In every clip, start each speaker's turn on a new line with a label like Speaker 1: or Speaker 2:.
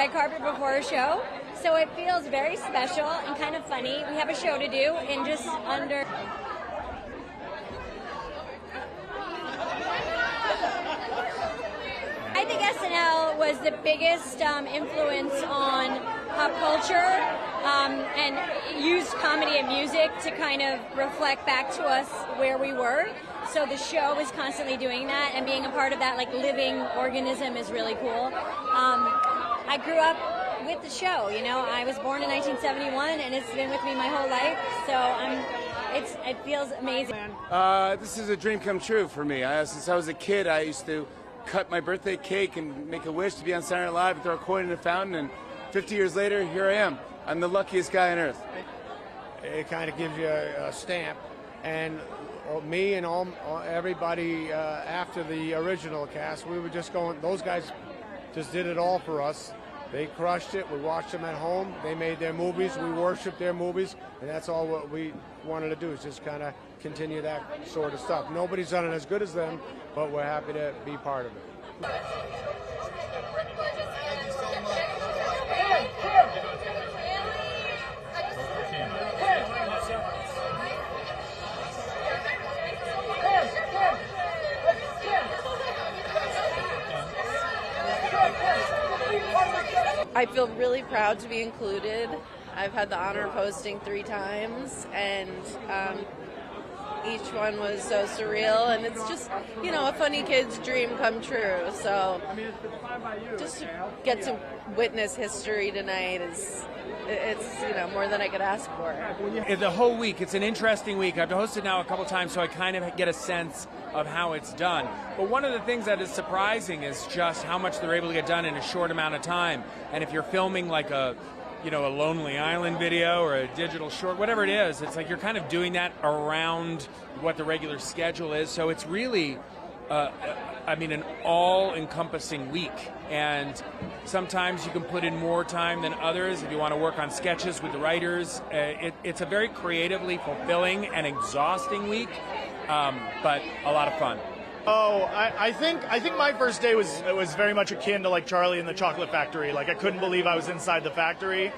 Speaker 1: red carpet before a show, so it feels very special and kind of funny. We have a show to do in just under... I think SNL was the biggest influence on pop culture and used comedy and music to kind of reflect back to us where we were. So the show is constantly doing that, and being a part of that like living organism is really cool. I grew up with the show, you know. I was born in 1971, and it's been with me my whole life. So it feels amazing.
Speaker 2: This is a dream come true for me. Since I was a kid, I used to cut my birthday cake and make a wish to be on Saturday Night Live and throw a coin in a fountain, and 50 years later, here I am. I'm the luckiest guy on earth.
Speaker 3: It kind of gives you a stamp, and me and everybody after the original cast, we were just going, those guys just did it all for us. They crushed it. We watched them at home. They made their movies. We worshiped their movies, and that's all what we wanted to do, is just kind of continue that sort of stuff. Nobody's done it as good as them, but we're happy to be part of it.
Speaker 4: I feel really proud to be included. I've had the honor of hosting 3 times, and each one was so surreal, and it's just, you know, a funny kid's dream come true. So just to get to witness history tonight it's you know, more than I could ask for.
Speaker 5: The whole week, it's an interesting week. I've hosted now a couple times, so I kind of get a sense of how it's done. But one of the things that is surprising is just how much they're able to get done in a short amount of time. And if you're filming like a Lonely Island video or a digital short, whatever it is, it's like you're kind of doing that around what the regular schedule is. So it's really, an all-encompassing week. And sometimes you can put in more time than others if you want to work on sketches with the writers. It's a very creatively fulfilling and exhausting week, but a lot of fun.
Speaker 6: Oh, I think my first day was very much akin to like Charlie in the Chocolate Factory. Like, I couldn't believe I was inside the factory.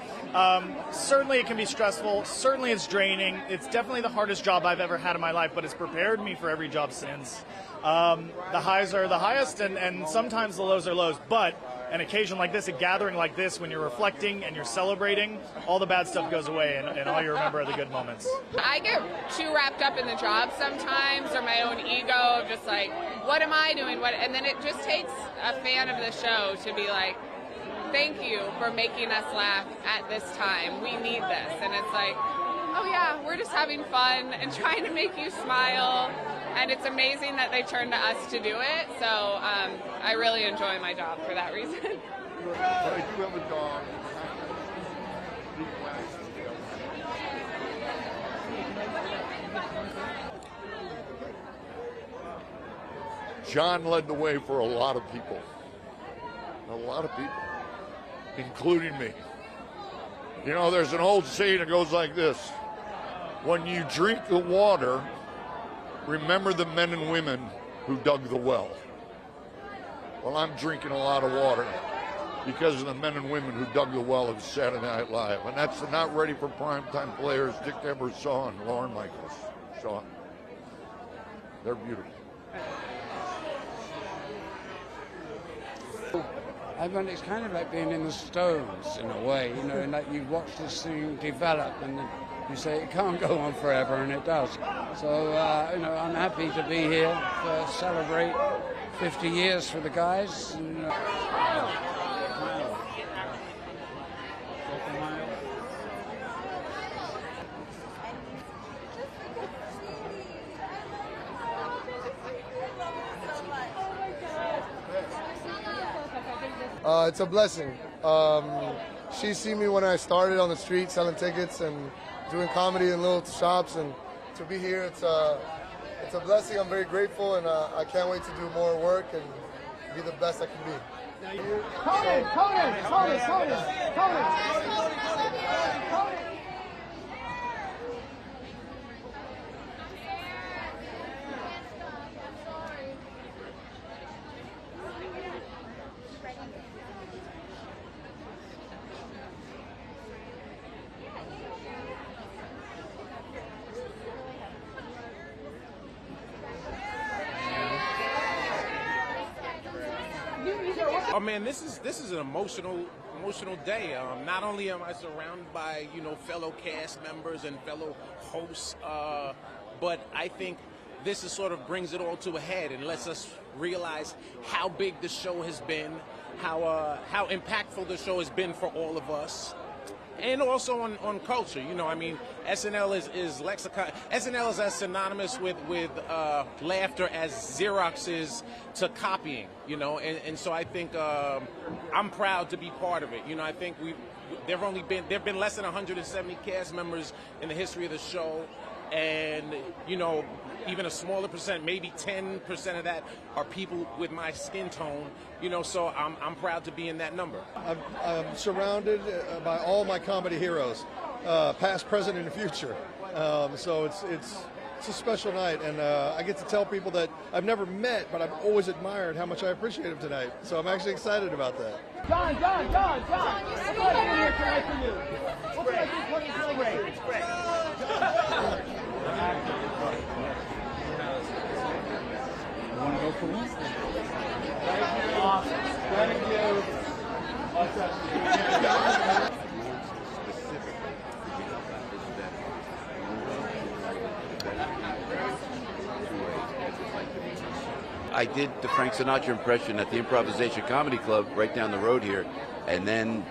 Speaker 6: Certainly it can be stressful. Certainly it's draining. It's definitely the hardest job I've ever had in my life, but it's prepared me for every job since. The highs are the highest, and sometimes the lows are lows. But an occasion like this, a gathering like this, when you're reflecting and you're celebrating, all the bad stuff goes away, and all you remember are the good moments.
Speaker 7: I get too wrapped up in the job sometimes, or my own ego of just like, what am I doing? And then it just takes a fan of the show to be like, thank you for making us laugh at this time. We need this. And it's like, oh yeah, we're just having fun and trying to make you smile. And it's amazing that they turn to us to do it. So I really enjoy my job for that reason.
Speaker 8: John led the way for a lot of people, including me. You know, there's an old saying that goes like this: when you drink the water, remember the men and women who dug the well. Well, I'm drinking a lot of water because of the men and women who dug the well of Saturday Night Live. And that's the Not Ready for Primetime players, Dick Ebersol and Lauren Michaels. So they're beautiful.
Speaker 9: I mean, it's kind of like being in the Stones in a way, you know, and like you watch this thing develop and you say it can't go on forever, and it does. So, I'm happy to be here to celebrate 50 years for the guys. And,
Speaker 10: It's a blessing. She seen me when I started on the street selling tickets and doing comedy in little shops, and to be here, it's a blessing. I'm very grateful, and I can't wait to do more work and be the best I can be.
Speaker 11: Oh man, this is an emotional day. Not only am I surrounded by fellow cast members and fellow hosts, but I think this is sort of brings it all to a head and lets us realize how big the show has been, how impactful the show has been for all of us. And also on culture, I mean, SNL is lexicon. SNL is as synonymous with laughter as Xerox is to copying, and so I think I'm proud to be part of it. I think there've been less than 170 cast members in the history of the show, and even a smaller percent, maybe 10% of that are people with my skin tone, so I'm proud to be in that number.
Speaker 12: I'm surrounded by all my comedy heroes, past, present, and future. So it's a special night, and I get to tell people that I've never met, but I've always admired how much I appreciate them tonight. So I'm actually excited about that.
Speaker 13: John! I'm glad I'm here tonight for you. What can I do for you? Celebrate. It's great. You want to go for one? Thank you. Awesome. Thank you.
Speaker 14: I did the Frank Sinatra impression at the Improvisation Comedy Club right down the road here, and then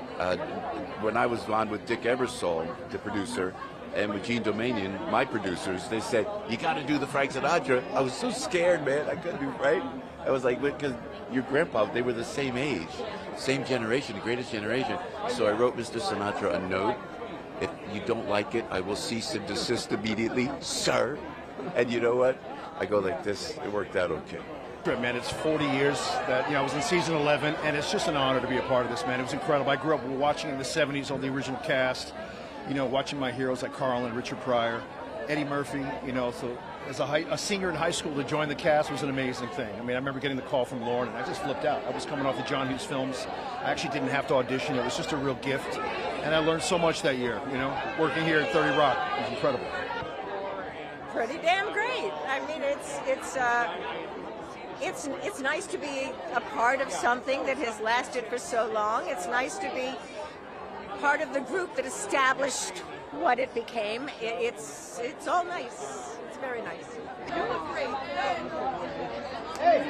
Speaker 14: when I was on with Dick Ebersol, the producer, and with Gene Domanian, my producers, they said, you got to do the Frank Sinatra. I was so scared, man. I couldn't do, right? I was like, because your grandpa, they were the same age, same generation, the greatest generation. So I wrote Mr. Sinatra a note. If you don't like it, I will cease and desist immediately, sir. And you know what? I go like this. It worked out okay.
Speaker 15: Man, it's 40 years that I was in season 11, and it's just an honor to be a part of this, man. It was incredible. I grew up watching in the 70s, all the original cast, watching my heroes like Carl and Richard Pryor, Eddie Murphy, so as a senior in high school to join the cast was an amazing thing. I mean, I remember getting the call from Lauren, and I just flipped out. I was coming off the John Hughes films. I actually didn't have to audition. It was just a real gift, and I learned so much that year, working here at 30 Rock. It was incredible.
Speaker 16: Pretty damn great. I mean, it's nice to be a part of something that has lasted for so long. It's nice to be part of the group that established what it became. It's all nice. It's very nice. You look great. Hey!